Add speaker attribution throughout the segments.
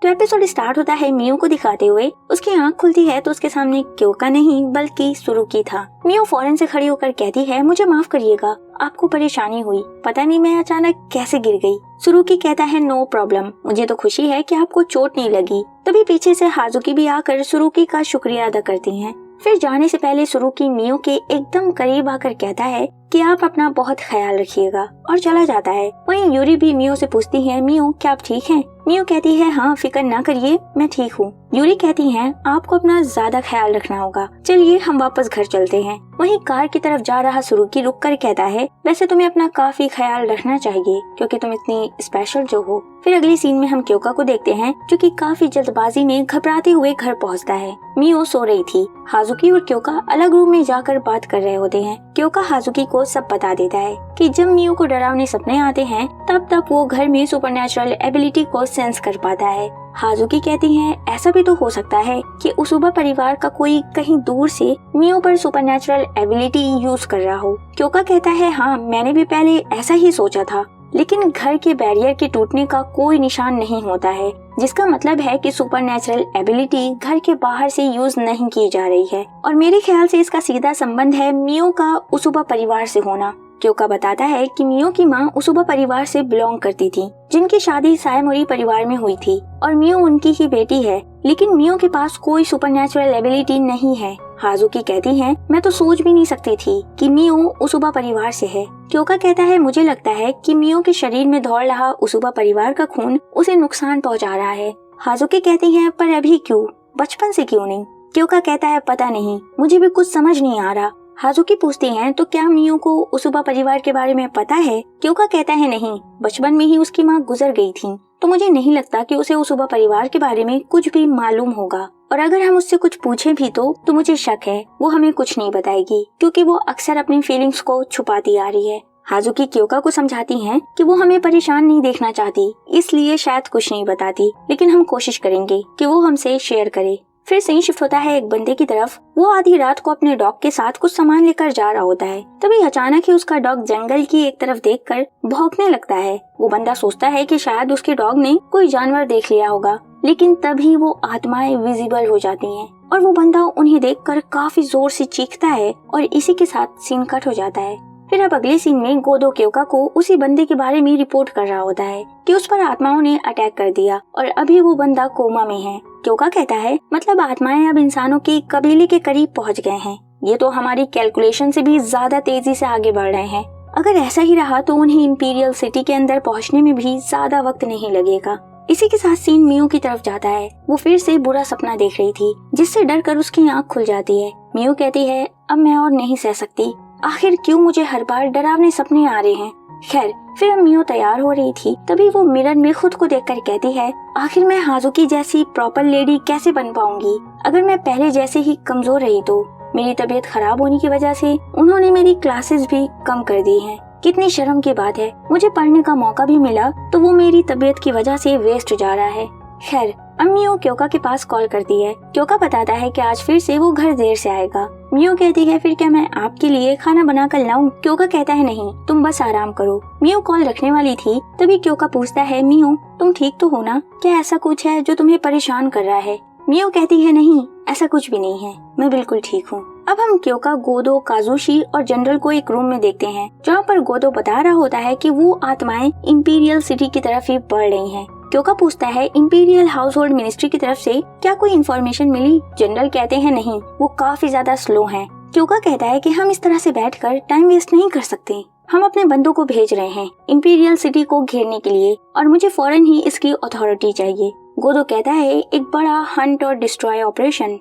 Speaker 1: तो episode start होता है मियो को दिखाते हुए। उसकी आंख खुलती है तो उसके सामने क्योका नहीं बल्कि सुरुकी था। मियो फौरन से खड़ी होकर कहती है, मुझे माफ करिएगा, आपको परेशानी हुई, पता नहीं मैं अचानक कैसे गिर गई। सुरुकी कहता है, नो प्रॉब्लम, मुझे तो खुशी है कि आपको चोट नहीं लगी। तभी पीछे से हाजुकी भी आकर सुरुकी का शुक्रिया अदा करती हैं। फिर जाने से पहले सुरुकी मियो के एकदम करीब आकर कहता है कि आप अपना बहुत ख्याल रखिएगा और चला जाता है। वहीं यूरी भी मियो से पूछती है, मियो क्या आप ठीक हैं? मियो कहती है, हाँ फिक्र ना करिए, मैं ठीक हूँ। यूरी कहती है, आपको अपना ज्यादा ख्याल रखना होगा, चलिए हम वापस घर चलते हैं। वहीं कार की तरफ जा रहा सुरुकी रुक कर कहता है, वैसे तुम्हें अपना काफी ख्याल रखना चाहिए क्योंकि तुम इतनी स्पेशल जो हो। फिर अगली सीन में हम क्योका को देखते हैं जो कि काफी जल्दबाजी में घबराते हुए घर पहुंचता है। मियो सो रही थी। हाजुकी और क्योका अलग रूम में जाकर बात कर रहे होते हैं। क्योका हाजुकी को सब बता देता है कि जब मियो को डरावने सपने आते हैं तब वो घर में सुपरनैचुरल एबिलिटी को सेंस कर पाता है। हाजुकी कहती है, ऐसा भी तो हो सकता है कि उसूबा परिवार का कोई कहीं दूर से मियो पर सुपरनैचुरल एबिलिटी यूज कर रहा हो। क्योका कहता है, हाँ मैंने भी पहले ऐसा ही सोचा था, लेकिन घर के बैरियर के टूटने का कोई निशान नहीं होता है, जिसका मतलब है कि सुपरनैचुरल एबिलिटी घर के बाहर से यूज नहीं की जा रही है और मेरे ख्याल से इसका सीधा संबंध है मियो का उसूबा परिवार से होना। क्योका बताता है कि मियो की माँ उसूबा परिवार से बिलोंग करती थी, जिनकी शादी सायमोरी परिवार में हुई थी और मियो उनकी ही बेटी है, लेकिन मियो के पास कोई सुपरनैचुरल एबिलिटी नहीं है। हाजुकी कहती है, मैं तो सोच भी नहीं सकती थी कि मियो उसूबा परिवार से है। क्योका कहता है, मुझे लगता है कि मियो के शरीर में दौड़ रहा उसूबा परिवार का खून उसे नुकसान पहुंचा रहा है। हाजुकी कहती है, पर अभी क्यों, बचपन से क्यों नहीं? क्योका कहता है, पता नहीं, मुझे भी कुछ समझ नहीं आ रहा। हाजुकी पूछती हैं, तो क्या मियो को उसूबा परिवार के बारे में पता है? क्योका कहता है, नहीं, बचपन में ही उसकी माँ गुजर गई थी, तो मुझे नहीं लगता कि उसे उसूबा परिवार के बारे में कुछ भी मालूम होगा, और अगर हम उससे कुछ पूछें भी तो मुझे शक है वो हमें कुछ नहीं बताएगी क्योंकि वो अक्सर अपनी फीलिंग्स को छुपाती आ रही है। हाजुकी क्योका को समझाती हैं कि वो हमें परेशान नहीं देखना चाहती, इसलिए शायद कुछ नहीं बताती, लेकिन हम कोशिश करेंगे कि वो हमसे शेयर करे। फिर सीन शिफ्ट होता है एक बंदे की तरफ। वो आधी रात को अपने डॉग के साथ कुछ सामान लेकर जा रहा होता है। तभी अचानक ही उसका डॉग जंगल की एक तरफ देखकर भौंकने लगता है। वो बंदा सोचता है कि शायद उसके डॉग ने कोई जानवर देख लिया होगा, लेकिन तभी वो आत्माएं विजिबल हो जाती हैं और वो बंदा उन्हें देखकर काफी जोर से चीखता है और इसी के साथ सीन कट हो जाता है। फिर अब अगले सीन में गोदो क्योका को उसी बंदे के बारे में रिपोर्ट कर रहा होता है कि उस पर आत्माओं ने अटैक कर दिया और अभी वो बंदा कोमा में है। क्योका कहता है, मतलब आत्माएं अब इंसानों के कबीले के करीब पहुंच गए हैं, ये तो हमारी कैलकुलेशन से भी ज्यादा तेजी से आगे बढ़ रहे हैं। अगर ऐसा ही रहा तो उन्हें इंपीरियल सिटी के अंदर पहुंचने में भी ज्यादा वक्त नहीं लगेगा। इसी के साथ सीन मियो की तरफ जाता है। वो फिर से बुरा सपना देख रही थी, जिससे डर कर उसकी आंख खुल जाती है। मियो कहती है, अब मैं और नहीं सह सकती, आखिर क्यों मुझे हर बार डरावने सपने आ रहे हैं। खैर, फिर अब मियो तैयार हो रही थी, तभी वो मिरर में खुद को देखकर कहती है, आखिर मैं हाजुकी जैसी प्रॉपर लेडी कैसे बन पाऊंगी? अगर मैं पहले जैसे ही कमजोर रही तो मेरी तबीयत खराब होने की वजह से उन्होंने मेरी क्लासेस भी कम कर दी हैं। कितनी शर्म की बात है, मुझे पढ़ने का मौका भी मिला तो वो मेरी तबीयत की वजह से वेस्ट जा रहा है। खैर, मियो क्योका के पास कॉल करती है। क्योका बताता है कि आज फिर से वो घर देर से आएगा। मियो कहती है, फिर क्या मैं आपके लिए खाना बना कर लाऊं? क्योका कहता है, नहीं, तुम बस आराम करो। मियो कॉल रखने वाली थी, तभी क्योका पूछता है, मियो तुम ठीक तो हो ना? क्या ऐसा कुछ है जो तुम्हें परेशान कर रहा है? मियो कहती है, नहीं, ऐसा कुछ भी नहीं है, मैं बिल्कुल ठीक हूँ। अब हम क्योका, गोदो, काजुशी और जनरल को एक रूम में देखते हैं, जहाँ पर गोदो बता रहा होता है कि वो आत्माएं इंपीरियल सिटी की तरफ ही बढ़ रही हैं। क्योका पूछता है, इंपीरियल हाउस होल्ड मिनिस्ट्री की तरफ से क्या कोई इन्फॉर्मेशन मिली? जनरल कहते हैं, नहीं, वो काफी ज्यादा स्लो हैं। क्योका कहता है कि हम इस तरह से बैठकर टाइम वेस्ट नहीं कर सकते, हम अपने बंदों को भेज रहे हैं इंपीरियल सिटी को घेरने के लिए और मुझे फौरन ही इसकी अथॉरिटी चाहिए। गोदो कहता है, एक बड़ा हंट और डिस्ट्रॉय ऑपरेशन।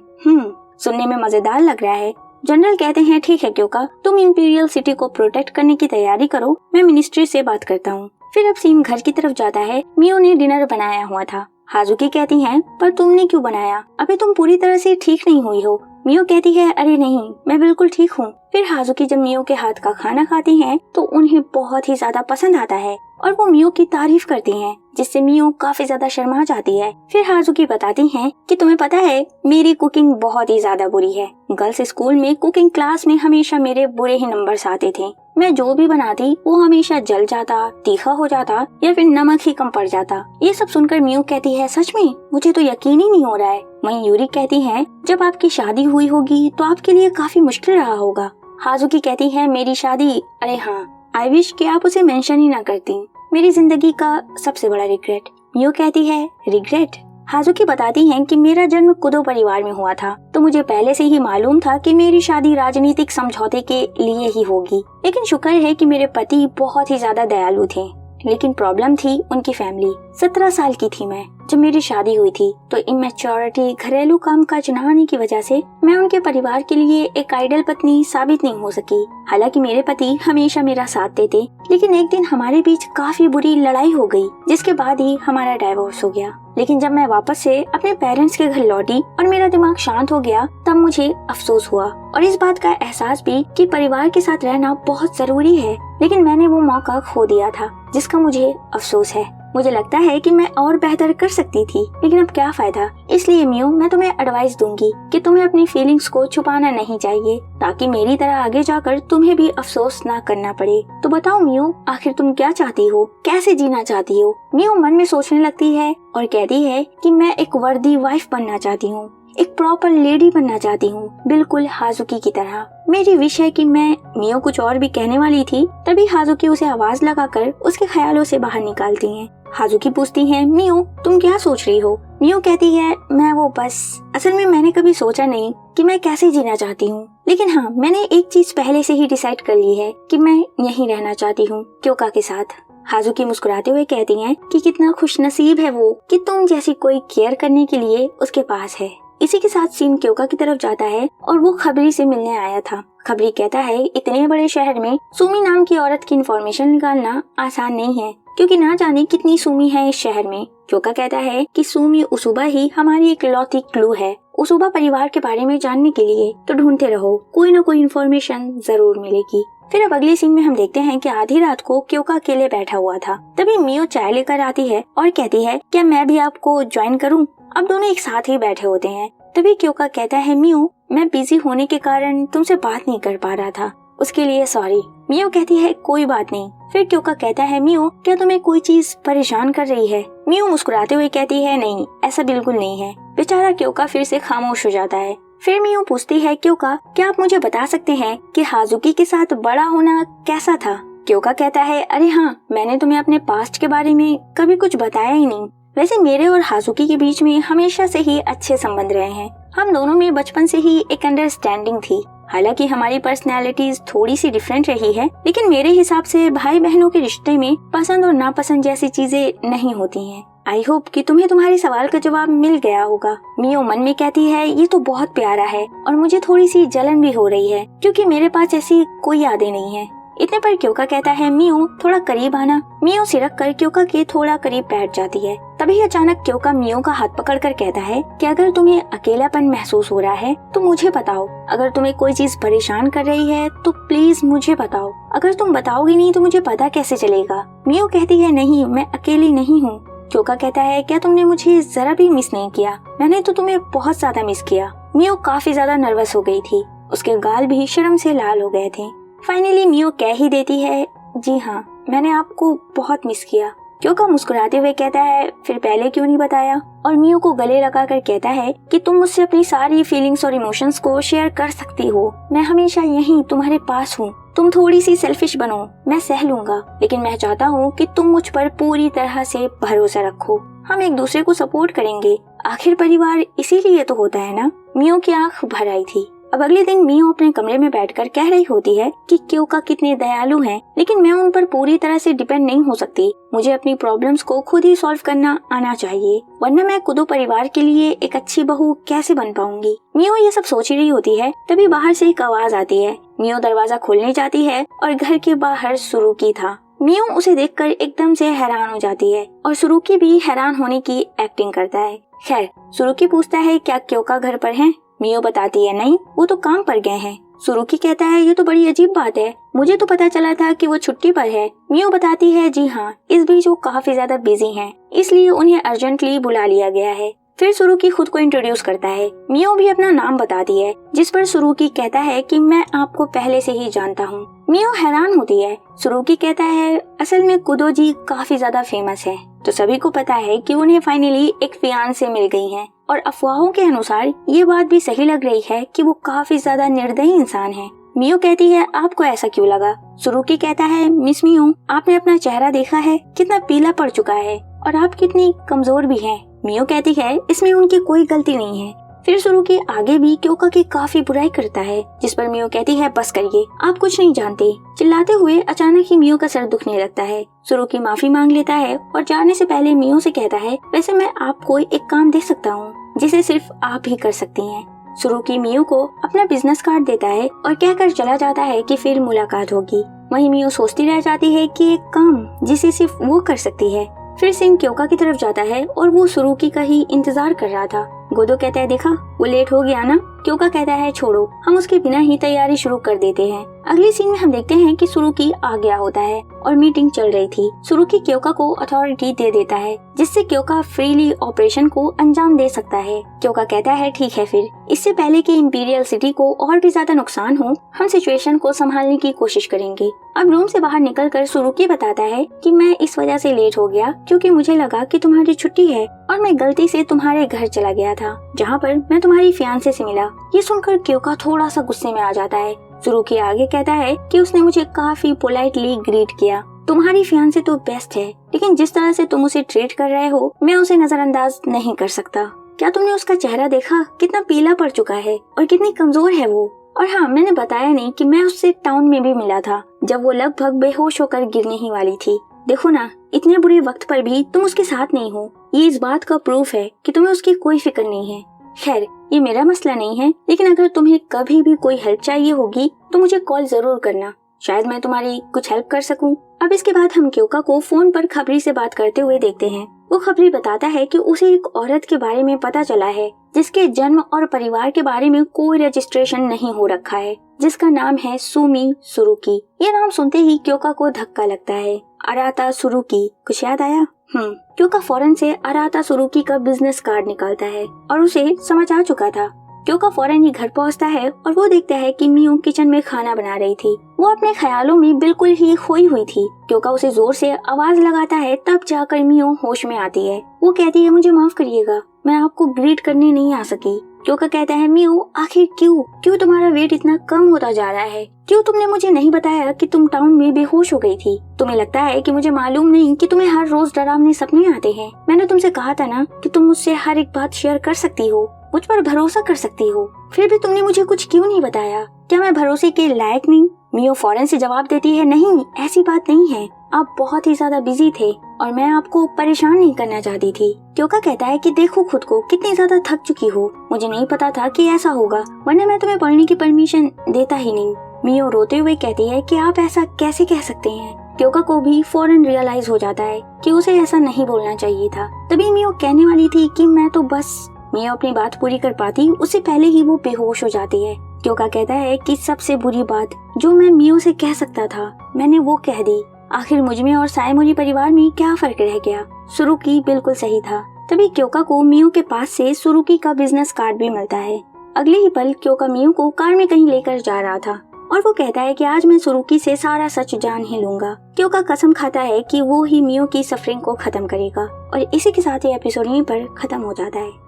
Speaker 1: सुनने में मजेदार लग रहा है। जनरल कहते हैं, ठीक है क्योका, तुम इंपीरियल सिटी को प्रोटेक्ट करने की तैयारी करो, मैं मिनिस्ट्री से बात करता हूँ। फिर अब सीन घर की तरफ जाता है। मियो ने डिनर बनाया हुआ था। हाजुकी कहती हैं, पर तुमने क्यों बनाया? अभी तुम पूरी तरह से ठीक नहीं हुई हो। मियो कहती है, अरे नहीं, मैं बिल्कुल ठीक हूँ। फिर हाजुकी जब मियो के हाथ का खाना खाती हैं, तो उन्हें बहुत ही ज्यादा पसंद आता है और वो मियो की तारीफ करती हैं, जिससे मियो काफी ज्यादा शर्मा जाती है। फिर हाजुकी बताती हैं कि तुम्हें पता है, मेरी कुकिंग बहुत ही ज्यादा बुरी है। गर्ल्स स्कूल में कुकिंग क्लास में हमेशा मेरे बुरे ही नंबर्स आते थे। मैं जो भी बनाती वो हमेशा जल जाता, तीखा हो जाता या फिर नमक ही कम पड़ जाता। ये सब सुनकर मियो कहती है, सच में मुझे तो यकीन ही नहीं हो रहा है। वहीं यूरी कहती है, जब आपकी शादी हुई होगी तो आपके लिए काफी मुश्किल रहा होगा। हाजुकी कहती है, मेरी शादी, अरे हाँ, आई विश कि आप उसे मेंशन ही ना करती, मेरी जिंदगी का सबसे बड़ा रिग्रेट। मियो कहती है, रिग्रेट? हाजुकी बताती हैं कि मेरा जन्म कुदो परिवार में हुआ था, तो मुझे पहले से ही मालूम था कि मेरी शादी राजनीतिक समझौते के लिए ही होगी। लेकिन शुक्र है कि मेरे पति बहुत ही ज्यादा दयालु थे। लेकिन प्रॉब्लम थी उनकी फैमिली। 17 साल की थी मैं जब मेरी शादी हुई थी, तो इमेच्योरिटी, घरेलू कामकाज न आने की वजह से मैं उनके परिवार के लिए एक आइडल पत्नी साबित नहीं हो सकी। हालांकि मेरे पति हमेशा मेरा साथ देते, लेकिन एक दिन हमारे बीच काफी बुरी लड़ाई हो गई, जिसके बाद ही हमारा डाइवोर्स हो गया। लेकिन जब मैं वापस से अपने पेरेंट्स के घर लौटी और मेरा दिमाग शांत हो गया, तब मुझे अफसोस हुआ और इस बात का एहसास भी कि परिवार के साथ रहना बहुत जरूरी है। लेकिन मैंने वो मौका खो दिया था, जिसका मुझे अफसोस है। मुझे लगता है कि मैं और बेहतर कर सकती थी, लेकिन अब क्या फायदा। इसलिए मियो, मैं तुम्हें एडवाइस दूंगी कि तुम्हें अपनी फीलिंग्स को छुपाना नहीं चाहिए, ताकि मेरी तरह आगे जाकर तुम्हें भी अफसोस ना करना पड़े। तो बताओ मियो, आखिर तुम क्या चाहती हो, कैसे जीना चाहती हो? मियो मन में सोचने लगती है और कहती है कि मैं एक वर्दी वाइफ बनना चाहती हूँ, एक प्रॉपर लेडी बनना चाहती हूँ, बिल्कुल हाजुकी की तरह। मेरी विश है कि मियो कुछ और भी कहने वाली थी, तभी हाजुकी उसे आवाज लगाकर उसके ख्यालों से बाहर निकालती हैं। हाजुकी पूछती है, मियो तुम क्या सोच रही हो? मियो कहती है, मैं वो बस, असल में मैंने कभी सोचा नहीं कि मैं कैसे जीना चाहती हूँ, लेकिन हाँ, मैंने एक चीज पहले से ही डिसाइड कर ली है कि मैं यहीं रहना चाहती हूँ, क्योका के साथ। हाजुकी मुस्कुराते हुए कहती हैं कि कितना खुशनसीब है वो कि तुम जैसी कोई केयर करने के लिए उसके पास है। इसी के साथ सीन क्योका की तरफ जाता है और वो खबरी से मिलने आया था। खबरी कहता है, इतने बड़े शहर में सुमी नाम की औरत की इन्फॉर्मेशन निकालना आसान नहीं है, क्योंकि ना जाने कितनी सुमी है इस शहर में। क्योका कहता है कि सुमी उसुबा ही हमारी एक लौती क्लू है। उसुबा परिवार के बारे में जानने के लिए तो ढूंढते रहो, कोई ना कोई इन्फॉर्मेशन जरूर मिलेगी। फिर अब अगले सीन में हम देखते हैं कि आधी रात को क्योका अकेले बैठा हुआ था। तभी मियो चाय लेकर आती है और कहती है, क्या मैं भी आपको ज्वाइन करूं? अब दोनों एक साथ ही बैठे होते हैं। तभी क्योका कहता है, मियो मैं बिजी होने के कारण तुमसे बात नहीं कर पा रहा था, उसके लिए सॉरी। मियो कहती है, कोई बात नहीं। फिर क्योका कहता है, मियो क्या तुम्हें कोई चीज परेशान कर रही है? मियो मुस्कुराते हुए कहती है, नहीं, ऐसा बिल्कुल नहीं है। बेचारा क्योका फिर से खामोश हो जाता है। फिर मियो पूछती है, क्योका क्या आप मुझे बता सकते हैं कि हाजुकी के साथ बड़ा होना कैसा था? क्योका कहता है, अरे हाँ, मैंने तुम्हें अपने पास्ट के बारे में कभी कुछ बताया ही नहीं। वैसे मेरे और हाजुकी के बीच में हमेशा से ही अच्छे संबंध रहे हैं। हम दोनों में बचपन से ही एक अंडरस्टैंडिंग थी। हालांकि हमारी पर्सनैलिटीज थोड़ी सी डिफरेंट रही है, लेकिन मेरे हिसाब से भाई बहनों के रिश्ते में पसंद और नापसंद जैसी चीजें नहीं होती हैं। आई होप कि तुम्हें तुम्हारे सवाल का जवाब मिल गया होगा। मियो मन में कहती है, ये तो बहुत प्यारा है और मुझे थोड़ी सी जलन भी हो रही है, क्योंकि मेरे पास ऐसी कोई यादें नहीं है। इतने पर क्योका कहता है, मियो थोड़ा करीब आना। मियो सिरक कर क्योका के थोड़ा करीब बैठ जाती है। तभी अचानक क्योका मियो का हाथ पकड़कर कहता है कि अगर तुम्हें अकेलापन महसूस हो रहा है तो मुझे बताओ। अगर तुम्हें कोई चीज परेशान कर रही है तो प्लीज मुझे बताओ। अगर तुम बताओगी नहीं तो मुझे पता कैसे चलेगा? मियो कहती है, नहीं, मैं अकेली नहीं हूँ। क्योका कहता है, क्या तुमने मुझे जरा भी मिस नहीं किया? मैंने तो तुम्हें बहुत ज्यादा मिस किया। मियो काफी ज्यादा नर्वस हो गई थी, उसके गाल भी शर्म से लाल हो गए थे। फाइनली मियो कह ही देती है, जी हाँ, मैंने आपको बहुत मिस किया। क्योका मुस्कुराते हुए कहता है, फिर पहले क्यों नहीं बताया? और मियो को गले लगाकर कहता है कि तुम मुझसे अपनी सारी फीलिंग्स और इमोशंस को शेयर कर सकती हो। मैं हमेशा यहीं तुम्हारे पास हूँ। तुम थोड़ी सी सेल्फिश बनो, मैं सह लूंगा, लेकिन मैं चाहता हूँ कि तुम मुझ पर पूरी तरह से भरोसा रखो। हम एक दूसरे को सपोर्ट करेंगे, आखिर परिवार इसीलिए तो होता है ना। मियो की आंख भर आई थी। अब अगले दिन मियो अपने कमरे में बैठकर कह रही होती है कि क्योका कितने दयालु हैं, लेकिन मैं उन पर पूरी तरह से डिपेंड नहीं हो सकती। मुझे अपनी प्रॉब्लम्स को खुद ही सॉल्व करना आना चाहिए, वरना मैं कुदो परिवार के लिए एक अच्छी बहू कैसे बन पाऊंगी। मियो ये सब सोच रही होती है, तभी बाहर से एक आवाज आती है। मियो दरवाजा खोलने जाती है और घर के बाहर सुरुकी था। मियो उसे देखकर एकदम से हैरान हो जाती है और सुरुकी भी हैरान होने की एक्टिंग करता है। खैर, सुरुकी पूछता है, क्या क्योका घर पर है? मियो बताती है, नहीं, वो तो काम पर गए हैं। सुरुकी कहता है, ये तो बड़ी अजीब बात है, मुझे तो पता चला था कि वो छुट्टी पर है। मियो बताती है, जी हाँ, इस बीच वो काफी ज्यादा बिजी हैं, इसलिए उन्हें अर्जेंटली बुला लिया गया है। फिर सुरुकी खुद को इंट्रोड्यूस करता है। मियो भी अपना नाम बताती है, जिस पर सुरुकी कहता है कि मैं आपको पहले से ही जानता हूँ। मियो हैरान होती है। सुरुकी कहता है असल में कुदोजी काफी ज्यादा फेमस है, तो सभी को पता है कि उन्हें फाइनली एक फियांसे मिल गई है, और अफवाहों के अनुसार ये बात भी सही लग रही है कि वो काफी ज्यादा निर्दयी इंसान है। मियो कहती है आपको ऐसा क्यों लगा? सुरुकी कहता है मिस मियो, आपने अपना चेहरा देखा है, कितना पीला पड़ चुका है और आप कितनी कमजोर भी हैं। मियो कहती है इसमें उनकी कोई गलती नहीं है। फिर सुरुकी आगे भी क्योका की काफी बुराई करता है, जिस पर मियो कहती है बस करिए, आप कुछ नहीं जानते। चिल्लाते हुए अचानक ही मियो का सर दुखने लगता है। सुरुकी माफी मांग लेता है और जाने से पहले मियो से कहता है वैसे मैं आपको एक काम दे सकता हूँ जिसे सिर्फ आप ही कर सकती हैं। सुरुकी मियो को अपना बिजनेस कार्ड देता है और कहकर चला जाता है कि फिर मुलाकात होगी। वहीं मियो सोचती रह जाती है कि एक काम जिसे सिर्फ वो कर सकती है। फिर सिंह क्योका की तरफ जाता है और वो सुरुकी का ही इंतजार कर रहा था। गोदो कहता है देखा वो लेट हो गया ना। क्योका कहता है छोड़ो, हम उसके बिना ही तैयारी शुरू कर देते हैं। अगली सीन में हम देखते हैं कि सुरुकी आ गया होता है और मीटिंग चल रही थी। सुरुकी क्योका को अथॉरिटी दे देता है जिससे क्योका फ्रीली ऑपरेशन को अंजाम दे सकता है। क्योका कहता है ठीक है, फिर इससे पहले कि इंपीरियल सिटी को और भी ज्यादा नुकसान हो, हम सिचुएशन को संभालने की कोशिश करेंगे। अब रूम से बाहर निकलकर सुरुकी बताता है कि मैं इस वजह से लेट हो गया क्योंकि मुझे लगा कि तुम्हारी छुट्टी है और मैं गलती से तुम्हारे घर चला गया था जहाँ पर मैं तुम्हारी फियांसे से मिला। ये सुनकर क्योका थोड़ा सा गुस्से में आ जाता है। सुरुकी आगे कहता है कि उसने मुझे काफी पोलाइटली ग्रीट किया। तुम्हारी फियांसे तो बेस्ट है, लेकिन जिस तरह से तुम उसे ट्रीट कर रहे हो मैं उसे नजरअंदाज नहीं कर सकता। क्या तुमने उसका चेहरा देखा? कितना पीला पड़ चुका है और कितनी कमजोर है वो। और हाँ, मैंने बताया नहीं कि मैं उससे टाउन में भी मिला था जब वो लगभग बेहोश होकर गिरने ही वाली थी। देखो ना, इतने बुरे वक्त पर भी तुम उसके साथ नहीं हो। ये इस बात का प्रूफ है कि तुम्हें उसकी कोई फिक्र नहीं है। खैर, ये मेरा मसला नहीं है, लेकिन अगर तुम्हें कभी भी कोई हेल्प चाहिए होगी तो मुझे कॉल जरूर करना, शायद मैं तुम्हारी कुछ हेल्प कर सकूं। अब इसके बाद हम क्योका को फोन पर खबरी से बात करते हुए देखते हैं। वो खबरी बताता है कि उसे एक औरत के बारे में पता चला है जिसके जन्म और परिवार के बारे में कोई रजिस्ट्रेशन नहीं हो रखा है, जिसका नाम है सुमी सुरुकी। ये नाम सुनते ही क्योका को धक्का लगता है। अराता सुरुकी, कुछ याद आया? क्योका फौरन से अराता सुरुकी का बिजनेस कार्ड निकालता है और उसे समझ आ चुका था। क्योका फौरन ही घर पहुंचता है और वो देखता है कि मियो किचन में खाना बना रही थी। वो अपने ख्यालों में बिल्कुल ही खोई हुई थी। क्योका उसे जोर से आवाज लगाता है, तब जाकर मियो होश में आती है। वो कहती है मुझे माफ करिएगा, मैं आपको ग्रीट करने नहीं आ सकी। क्योका कहता है मियो आखिर क्यों तुम्हारा वेट इतना कम होता जा रहा है? क्यों तुमने मुझे नहीं बताया कि तुम टाउन में बेहोश हो गई थी? तुम्हें लगता है कि मुझे मालूम नहीं कि तुम्हें हर रोज डरावने सपने आते हैं? मैंने तुमसे कहा था ना कि तुम मुझसे हर एक बात शेयर कर सकती हो, मुझ पर भरोसा कर सकती हो, फिर भी तुमने मुझे कुछ क्यों नहीं बताया? क्या मैं भरोसे के लायक नहीं? मियो फौरन से जवाब देती है नहीं, ऐसी बात नहीं है, आप बहुत ही ज्यादा बिजी थे और मैं आपको परेशान नहीं करना चाहती थी। क्योका कहता है कि देखो खुद को, कितनी ज्यादा थक चुकी हो, मुझे नहीं पता था कि ऐसा होगा, वरना मैं तुम्हें पढ़ने की परमिशन देता ही नहीं। मियो रोते हुए कहती है कि आप ऐसा कैसे कह सकते हैं? क्योका को भी फौरन रियलाइज हो जाता है कि उसे ऐसा नहीं बोलना चाहिए था। तभी मियो कहने वाली थी कि मैं तो बस। मियो अपनी बात पूरी कर पाती उससे पहले ही वो बेहोश हो जाती है। क्योका कहता है कि सबसे बुरी बात जो मैं मियो से कह सकता था मैंने वो कह दी। आखिर मुझमें और सायमोरी परिवार में क्या फर्क रह गया? सुरुकी बिल्कुल सही था। तभी क्योका को मियो के पास से सुरुकी का बिजनेस कार्ड भी मिलता है। अगले ही पल क्योका मियो को कार में कहीं लेकर जा रहा था और वो कहता है कि आज मैं सुरुकी से सारा सच जान ही लूंगा। क्योका कसम खाता है कि वो ही मियो की सफरिंग को खत्म करेगा। और इसी के साथ ये एपिसोड यहीं पर खत्म हो जाता है।